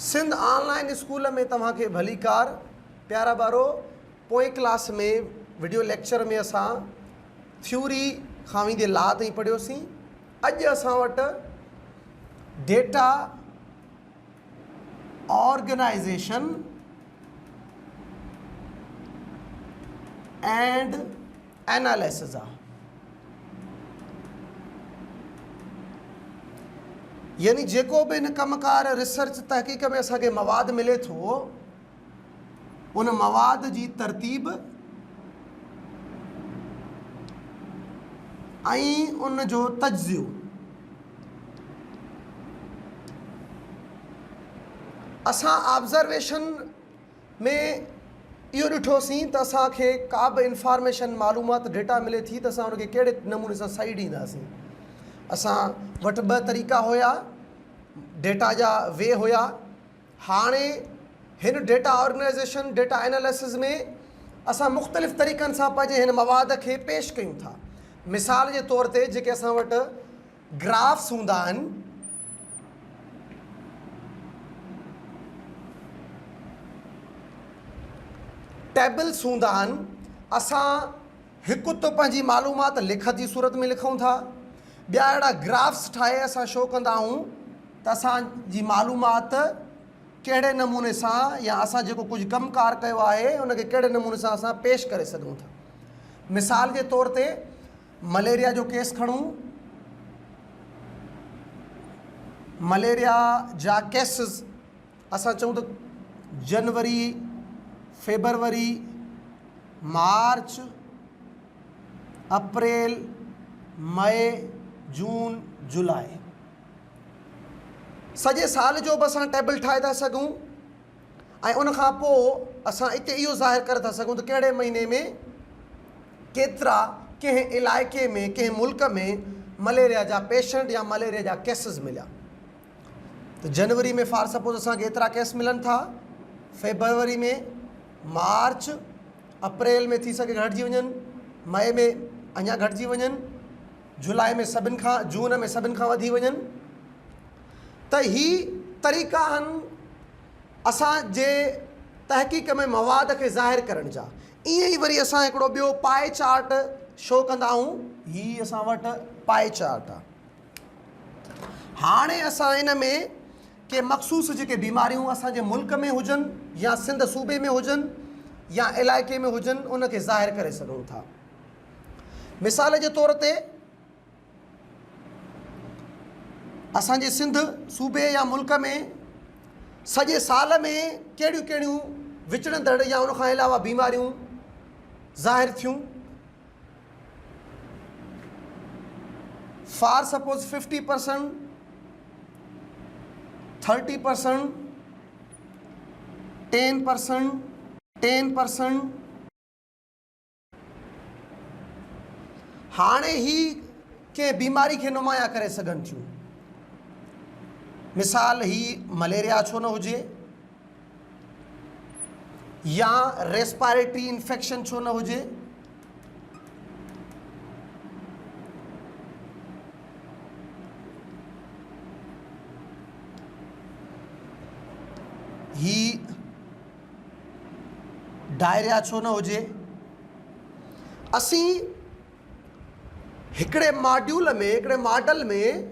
Sindh online school में तव्हां खे भली कार प्यारा बारो। पोएं क्लास में वीडियो लेक्चर में असां थ्योरी खां वेंदे ला ताईं पढ़ियोसीं। अॼु असां वटि डेटा ऑर्गेनाइजेशन एंड एनालिसिस आहे। यानी जेको भी इन कमकार रिसर्च तहक़ीक़ में असांखे मवाद मिले थो, उन मवाद जी तरतीब ऐं उन जो तज्ज़ियो असां ऑब्ज़र्वेशन में इहो ॾिठोसीं त असांखे का बि इंफॉर्मेशन मालूमात डेटा मिले थी त असां उनखे कहिड़े नमूने सां सही ॾींदासीं। असां वटि ॿ तरीक़ा हुया, डेटा जा वे हुया। हाणे हिन डेटा ऑर्गेनाइजेशन डेटा एनालिसिस में असां मुख़्तलिफ़ तरीक़नि सां पंहिंजे हिन मवाद खे पेश कयूं था। मिसाल जे तौर ते जेके असां वटि ग्राफ्स हूंदा आहिनि, टेबल्स हूंदा आहिनि, असां हिकु त पंहिंजी मालूमात लिखत जी सूरत में लिखूं था, ॿिया अहिड़ा ग्राफ्स ठाहे असां शो कंदा आहियूं त असांजी मालूमात कहिड़े नमूने सां या असां जेको कुझु कमकार कयो आहे उनखे कहिड़े नमूने सां असां पेश करे सघूं था। मिसाल जे तौर ते मलेरिया जो केस खणूं। मलेरिया जा केसिस असां चऊं त जनवरी, फेबरवरी, मार्च, अप्रैल, मई, जून, जुलाई, सॼे साल जो बि असां टेबल ठाहे था सघूं ऐं उन खां पोइ असां हिते इहो ज़ाहिर करे था सघूं त कहिड़े महीने में केतिरा कंहिं इलाइक़े में कंहिं मुल्क में मलेरिया जा पेशेंट या मलेरिया जा केसिस मिलिया। त जनवरी में फॉर सपोज असांखे एतिरा केस मिलनि था, फेबरवरी में, मार्च, अप्रैल में थी सघे घटिजी वञनि, मई में अञा घटिजी वञनि, जुलाई में सभिनि खां, जून में सभिनि खां वधी वञनि। त ही तरीक़ा आहिनि असांजे तहक़ीक़ में मवाद खे ज़ाहिर करण जा। ईअं ई वरी असां हिकिड़ो ॿियो पाए चार्ट शो कंदा आहियूं। हीअ असां वटि पाए चार्ट आहे। हाणे असां इन में के मख़सूस जेके बीमारियूं असांजे मुल्क में हुजनि या सिंध सूबे में हुजनि या इलाइक़े में हुजनि उनखे ज़ाहिर करे सघूं था। मिसाल जे तौर ते असांजे सिंध सूबे या मुल्क में सॼे साल में कहिड़ियूं कहिड़ियूं विचड़ंदड़ या उन खां अलावा बीमारियूं ज़ाहिर थियूं। For suppose 50%, 30%, 10%, 10%। हाणे ही कंहिं बीमारी खे नुमाया करे सघनि थियूं। मिसाल ही मलेरिया छो न हुजे या रेस्पिरेटरी इन्फेक्शन छो न हुजे, ही डायरिया छो न हुजे। असीं हिकिड़े मॉड्यूल में, हिकिड़े मॉडल में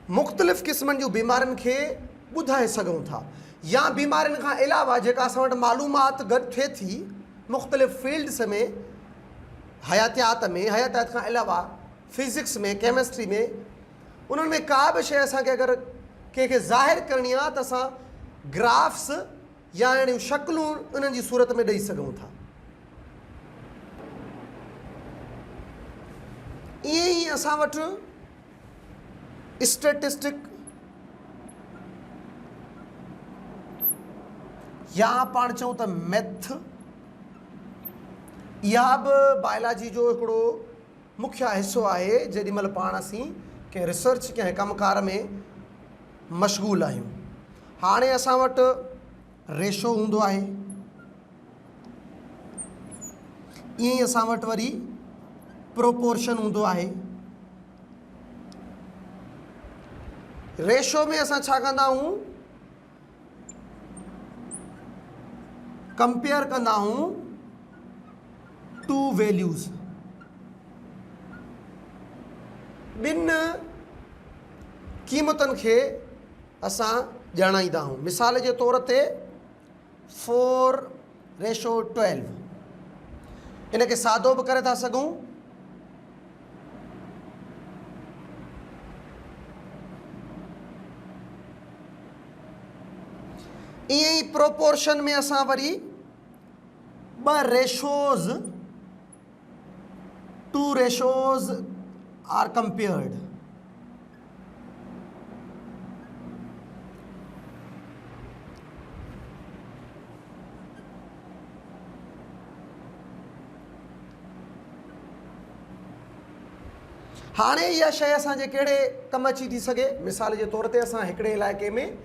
मुख़्तलिफ़ क़िस्मनि जूं बीमारियुनि खे ॿुधाए सघूं था। या बीमारियुनि खां अलावा जेका असां वटि मालूमात गॾु थिए थी मुख़्तलिफ़ फील्ड्स में, हयातियात में, हयातियात खां अलावा फिज़िक्स में, केमिस्ट्री में, उन्हनि में का बि शइ असांखे अगरि कंहिंखे ज़ाहिर करणी आहे त असां ग्राफ्स या अहिड़ियूं शक्लूं उन्हनि जी सूरत में ॾेई सघूं था। ईअं ई असां वटि स्टेटिस्टिक या पाण चऊं त मैथ, इहा बि बायोलॉजी जो हिकिड़ो मुख्य हिसो आहे जेॾी महिल पाण असीं कंहिं रिसर्च कंहिं कमकार में मशगूल आहियूं। हाणे असां वटि रेशो हूंदो आहे, ईअं ई असां वटि वरी प्रोपोर्शन हूंदो आहे। रेशो में असां छा कंदा आहियूं कंपेयर कंदा हूँ टू वैल्यूज़, ॿिन क़ीमतनि खे असां ॼाणाईंदा आहियूं। मिसाल जे तौर ते 4:12, इन खे सादो बि करे था सघूं। ईअं ई प्रोपोर्शन में असां वरी 2 रेशोज़, 2 रेशोज़ आर कंपेयर्ड। हाणे इहा शइ असांजे कहिड़े कमु अची थी सघे? मिसाल जे तौर ते असां हिकिड़े इलाइक़े में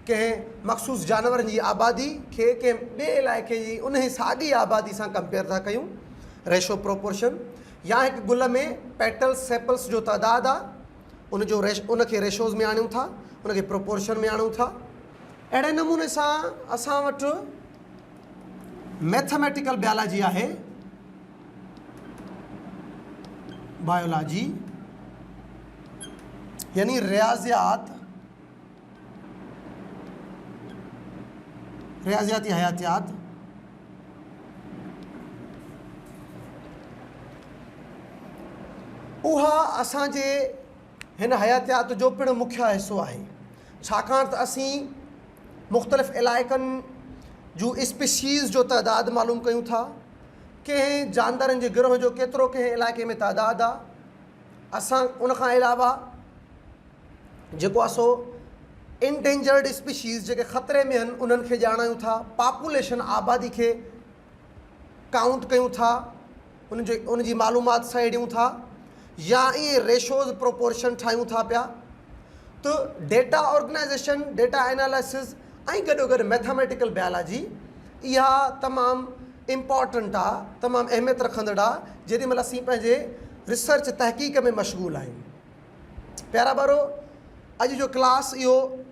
कंहिं मख़सूस जानवरनि जी आबादी खे कंहिं ॿिए इलाइक़े जी उन ई साॻी आबादी सां कंपेयर था कयूं, रेशो प्रोपोर्शन। या हिकु गुल में पेटल्स सेपल्स जो तइदादु आहे, उनखे रेशोज़ में आणियूं था, उनखे प्रोपोर्शन में आणियूं था। अहिड़े नमूने सां असां वटि मैथमेटिकल बायोलॉजी आहे, बायोलॉजी यानी रियाज़ियाती हयातियात। उहा असांजे हिन हयातियात जो पिणु मुख्य हिसो आहे, छाकाणि त असीं मुख़्तलिफ़ इलाइक़नि जूं स्पीशीज़ जो तइदादु मालूम कयूं था, कंहिं जानवरनि जे गिरोह जो केतिरो कंहिं इलाइक़े में तइदादु आहे। असां उनखां अलावा जेको आहे सो इंडेंजर्ड स्पीशीज़ जेके ख़तरे में आहिनि उन्हनि खे ॼाणायूं था, पॉपुलेशन आबादी खे काउंट कयूं था, उनजी मालूमात सहेड़ियूं था, या ईअं रेशोज़ प्रोपोर्शन ठाहियूं था पिया। त डेटा ऑर्गेनाइज़ेशन, डेटा एनालिसिस ऐं गॾोगॾु मैथमेटिकल बायोलॉजी इहा तमामु इम्पॉर्टेंट आहे, तमामु अहमियत रखंदड़ आहे, जेॾीमहिल असीं पंहिंजे रिसर्च तहक़ीक़ में मशगूल आहियूं। प्यारा ॿारो, अॼु जो क्लास इहो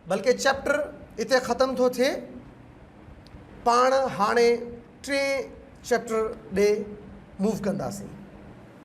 बल्कि चैप्टर हिते ख़तमु थो थिए। पाण हाणे 3 चैप्टर ॾे मूव कंदासीं।